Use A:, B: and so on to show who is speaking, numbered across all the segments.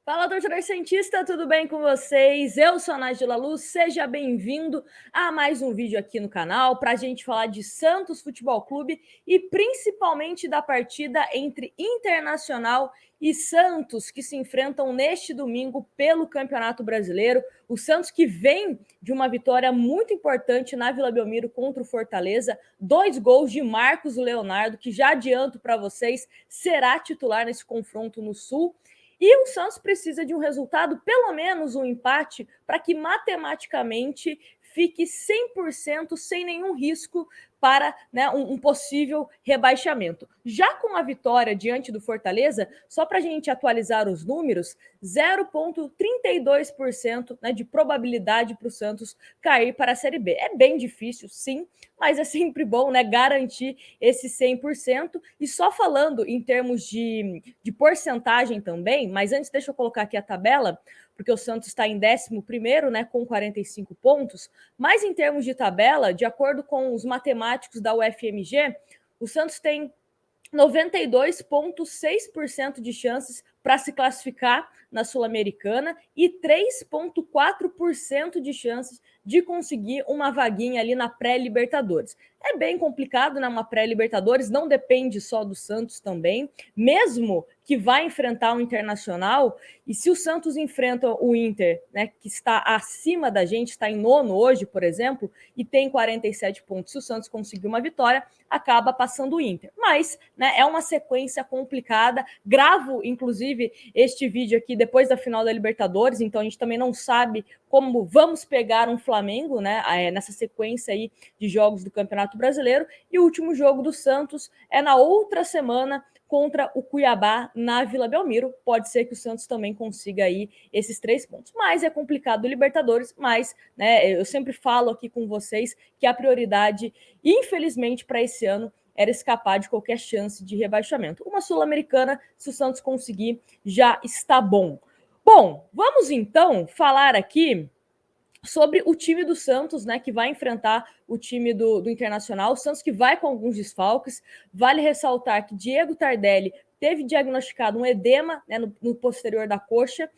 A: Fala, torcedor cientista, tudo bem com vocês? Eu sou a Nájila Luz, seja bem-vindo a mais um vídeo aqui no canal para a gente falar de Santos Futebol Clube e principalmente da partida entre Internacional e Santos, que se enfrentam neste domingo pelo Campeonato Brasileiro. O Santos que vem de uma vitória muito importante na Vila Belmiro contra o Fortaleza, 2 gols de Marcos Leonardo, que já adianto para vocês, será titular nesse confronto no Sul. E o Santos precisa de um resultado, pelo menos um empate, para que matematicamente fique 100% sem nenhum risco para um possível rebaixamento. Já com a vitória diante do Fortaleza, só para a gente atualizar os números, 0,32% de probabilidade para o Santos cair para a Série B. É bem difícil, sim, mas é sempre bom garantir esse 100%. E só falando em termos de porcentagem também, mas antes deixa eu colocar aqui a tabela, porque o Santos está em 11º, com 45 pontos, mas em termos de tabela, de acordo com os matemáticos da UFMG, o Santos tem 92,6% de chances para se classificar na Sul-Americana e 3,4% de chances de conseguir uma vaguinha ali na pré-Libertadores. É bem complicado, uma pré-Libertadores, não depende só do Santos também, mesmo que vai enfrentar o Internacional, e se o Santos enfrenta o Inter, que está acima da gente, está em 9º hoje, por exemplo, e tem 47 pontos, se o Santos conseguir uma vitória, acaba passando o Inter. Mas é uma sequência complicada. Gravo, inclusive, este vídeo aqui depois da final da Libertadores, então a gente também não sabe como vamos pegar um Flamengo, nessa sequência aí de jogos do Campeonato Brasileiro. E o último jogo do Santos é na outra semana contra o Cuiabá na Vila Belmiro. Pode ser que o Santos também consiga aí esses 3 pontos. Mas é complicado o Libertadores, mas eu sempre falo aqui com vocês que a prioridade, infelizmente, para esse ano era escapar de qualquer chance de rebaixamento. Uma Sul-Americana, se o Santos conseguir, já está bom. Bom, vamos então falar aqui sobre o time do Santos, que vai enfrentar o time do Internacional. O Santos que vai com alguns desfalques. Vale ressaltar que Diego Tardelli teve diagnosticado um edema no posterior da coxa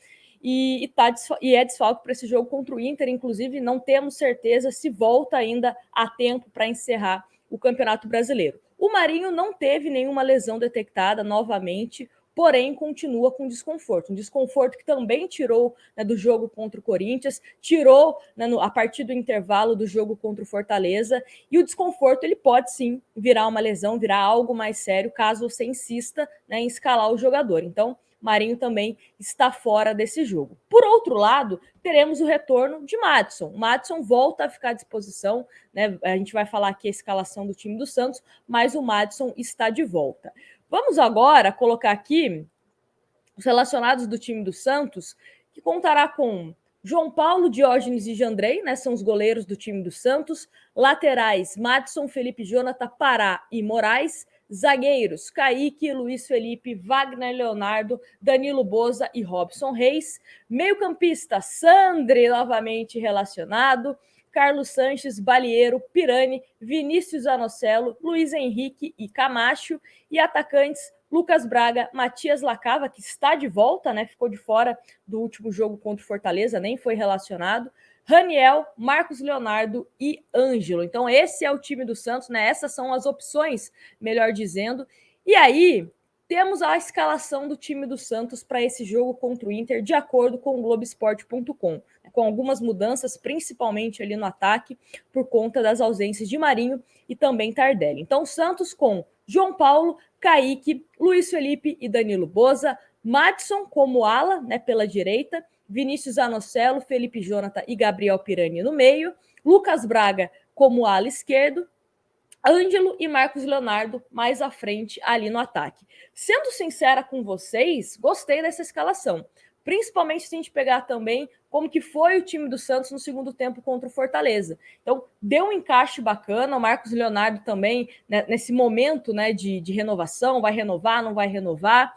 A: e é desfalque para esse jogo contra o Inter. Inclusive, não temos certeza se volta ainda a tempo para encerrar o Campeonato Brasileiro. O Marinho não teve nenhuma lesão detectada novamente, porém continua com desconforto. Um desconforto que também tirou do jogo contra o Corinthians, tirou a partir do intervalo do jogo contra o Fortaleza, e o desconforto ele pode sim virar uma lesão, virar algo mais sério, caso você insista em escalar o jogador. Então, Marinho também está fora desse jogo. Por outro lado, teremos o retorno de Madison. Madison volta a ficar à disposição, a gente vai falar aqui a escalação do time do Santos, mas o Madison está de volta. Vamos agora colocar aqui os relacionados do time do Santos, que contará com João Paulo, Diógenes e Jandrei, são os goleiros do time do Santos. Laterais, Madison, Felipe Jonathan, Pará e Moraes. Zagueiros, Kaique, Luiz Felipe, Wagner Leonardo, Danilo Boza e Robson Reis. Meio-campista, Sandri, novamente relacionado. Carlos Sanches, Balieiro, Pirani, Vinícius Anocelo, Luiz Henrique e Camacho. E atacantes, Lucas Braga, Matias Lacava, que está de volta, ficou de fora do último jogo contra o Fortaleza, nem foi relacionado. Raniel, Marcos Leonardo e Ângelo. Então, esse é o time do Santos, essas são as opções, melhor dizendo. E aí, temos a escalação do time do Santos para esse jogo contra o Inter, de acordo com o Globoesporte.com, com algumas mudanças, principalmente ali no ataque, por conta das ausências de Marinho e também Tardelli. Então, Santos com João Paulo, Kaique, Luiz Felipe e Danilo Boza, Madison como ala, pela direita, Vinícius Anocelo, Felipe Jonathan e Gabriel Pirani no meio, Lucas Braga como ala esquerdo, Ângelo e Marcos Leonardo mais à frente ali no ataque. Sendo sincera com vocês, gostei dessa escalação. Principalmente se a gente pegar também como que foi o time do Santos no segundo tempo contra o Fortaleza. Então, deu um encaixe bacana, o Marcos Leonardo também, nesse momento de renovação, vai renovar, não vai renovar.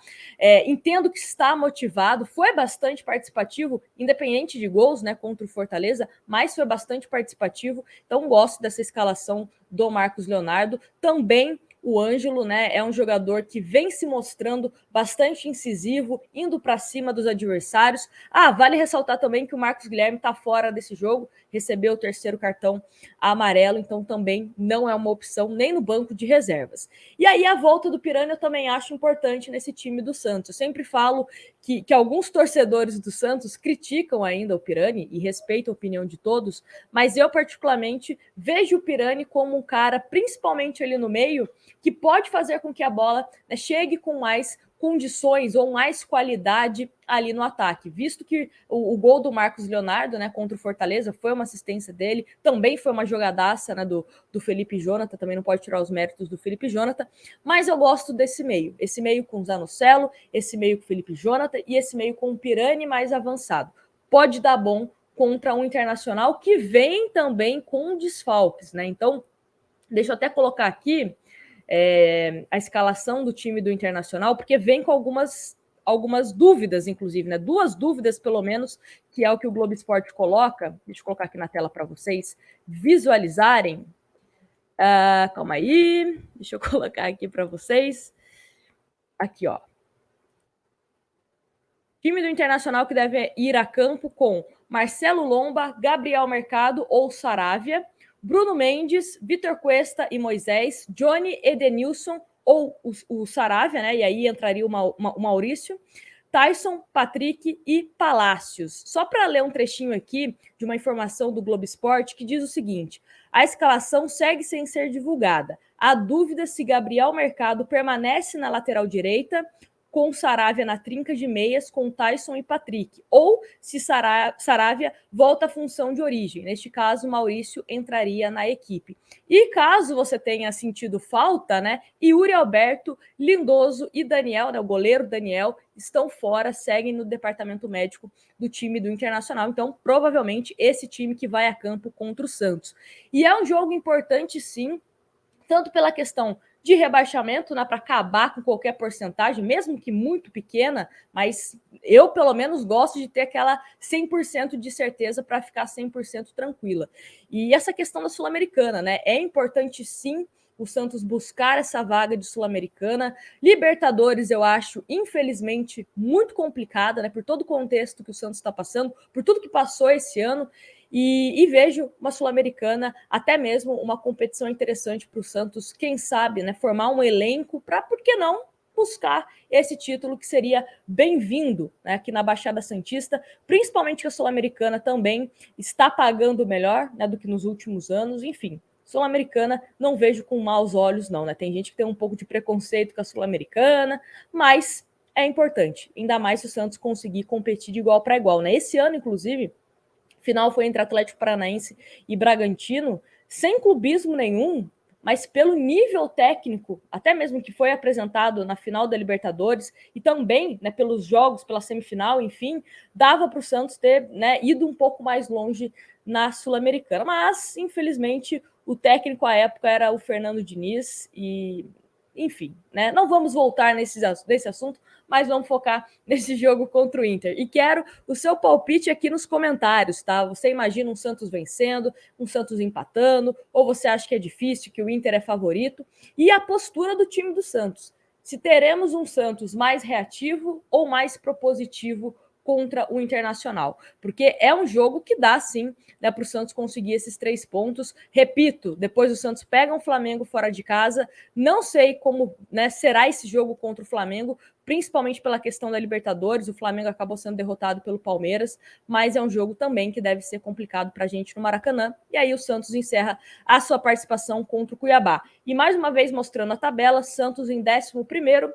A: Entendo que está motivado, foi bastante participativo, independente de gols, contra o Fortaleza, mas foi bastante participativo. Então, gosto dessa escalação do Marcos Leonardo. Também o Ângelo, né, é um jogador que vem se mostrando bastante incisivo, indo para cima dos adversários. Vale ressaltar também que o Marcos Guilherme está fora desse jogo, recebeu o terceiro cartão amarelo, então também não é uma opção nem no banco de reservas. E aí a volta do Pirani eu também acho importante nesse time do Santos. Eu sempre falo que alguns torcedores do Santos criticam ainda o Pirani e respeitam a opinião de todos, mas eu particularmente vejo o Pirani como um cara, principalmente ali no meio, que pode fazer com que a bola, né, chegue com mais condições ou mais qualidade ali no ataque, visto que o gol do Marcos Leonardo, né, contra o Fortaleza foi uma assistência dele, também foi uma jogadaça, né, do Felipe Jonathan, também não pode tirar os méritos do Felipe Jonathan, mas eu gosto desse meio, esse meio com o Zanocelo, esse meio com o Felipe Jonathan e esse meio com o Pirani mais avançado. Pode dar bom contra um Internacional que vem também com desfalques, né? Então, deixa eu até colocar aqui a escalação do time do Internacional, porque vem com algumas dúvidas, inclusive, né? 2 dúvidas, pelo menos, que é o que o Globo Esporte coloca. Deixa eu colocar aqui na tela para vocês visualizarem. Calma aí, deixa eu colocar aqui para vocês. Aqui, ó. Time do Internacional que deve ir a campo com Marcelo Lomba, Gabriel Mercado ou Saravia, Bruno Mendes, Vitor Cuesta e Moisés, Johnny Edenilson ou o Saravia, né? E aí entraria o Maurício, Tyson, Patrick e Palácios. Só para ler um trechinho aqui de uma informação do Globo Esporte que diz o seguinte: a escalação segue sem ser divulgada. Há dúvida se Gabriel Mercado permanece na lateral direita, com Saravia na trinca de meias, com Tyson e Patrick, ou se Saravia volta à função de origem. Neste caso, Maurício entraria na equipe. E caso você tenha sentido falta, né, Yuri Alberto, Lindoso e Daniel, né, o goleiro Daniel, estão fora, seguem no departamento médico do time do Internacional. Então, provavelmente, esse time que vai a campo contra o Santos. E é um jogo importante, sim, tanto pela questão de rebaixamento, né, para acabar com qualquer porcentagem, mesmo que muito pequena, mas eu, pelo menos, gosto de ter aquela 100% de certeza para ficar 100% tranquila. E essa questão da Sul-Americana, né, é importante, sim, o Santos buscar essa vaga de Sul-Americana. Libertadores, eu acho, infelizmente, muito complicada, né, por todo o contexto que o Santos está passando, por tudo que passou esse ano. E vejo uma Sul-Americana, até mesmo uma competição interessante para o Santos, quem sabe, né, formar um elenco para, por que não, buscar esse título que seria bem-vindo, né, aqui na Baixada Santista, principalmente que a Sul-Americana também está pagando melhor, né, do que nos últimos anos, enfim. Sul-Americana não vejo com maus olhos, não, né? Tem gente que tem um pouco de preconceito com a Sul-Americana, mas é importante, ainda mais se o Santos conseguir competir de igual para igual, né? Esse ano, inclusive, final foi entre Atlético Paranaense e Bragantino, sem clubismo nenhum, mas pelo nível técnico, até mesmo que foi apresentado na final da Libertadores, e também, né, pelos jogos, pela semifinal, enfim, dava para o Santos ter, né, ido um pouco mais longe na Sul-Americana. Mas, infelizmente, o técnico à época era o Fernando Diniz e, enfim, né, não vamos voltar nesse assunto, mas vamos focar nesse jogo contra o Inter. E quero o seu palpite aqui nos comentários, tá? Você imagina um Santos vencendo, um Santos empatando, ou você acha que é difícil, que o Inter é favorito? E a postura do time do Santos. Se teremos um Santos mais reativo ou mais propositivo contra o Internacional, porque é um jogo que dá, sim, né, para o Santos conseguir esses 3 pontos. Repito, depois o Santos pega um Flamengo fora de casa, não sei como, né, será esse jogo contra o Flamengo, principalmente pela questão da Libertadores, o Flamengo acabou sendo derrotado pelo Palmeiras, mas é um jogo também que deve ser complicado para a gente no Maracanã, e aí o Santos encerra a sua participação contra o Cuiabá. E mais uma vez mostrando a tabela, Santos em 11º,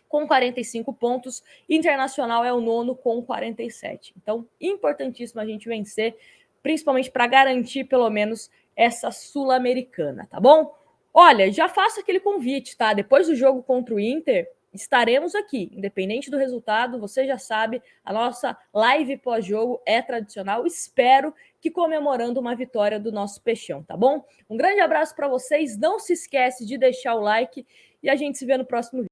A: com 45 pontos, Internacional é o 9º com 47. Então, importantíssimo a gente vencer, principalmente para garantir pelo menos essa Sul-Americana, tá bom? Olha, já faço aquele convite, tá? Depois do jogo contra o Inter, estaremos aqui, independente do resultado, você já sabe, a nossa live pós-jogo é tradicional, espero que comemorando uma vitória do nosso Peixão, tá bom? Um grande abraço para vocês, não se esquece de deixar o like e a gente se vê no próximo vídeo.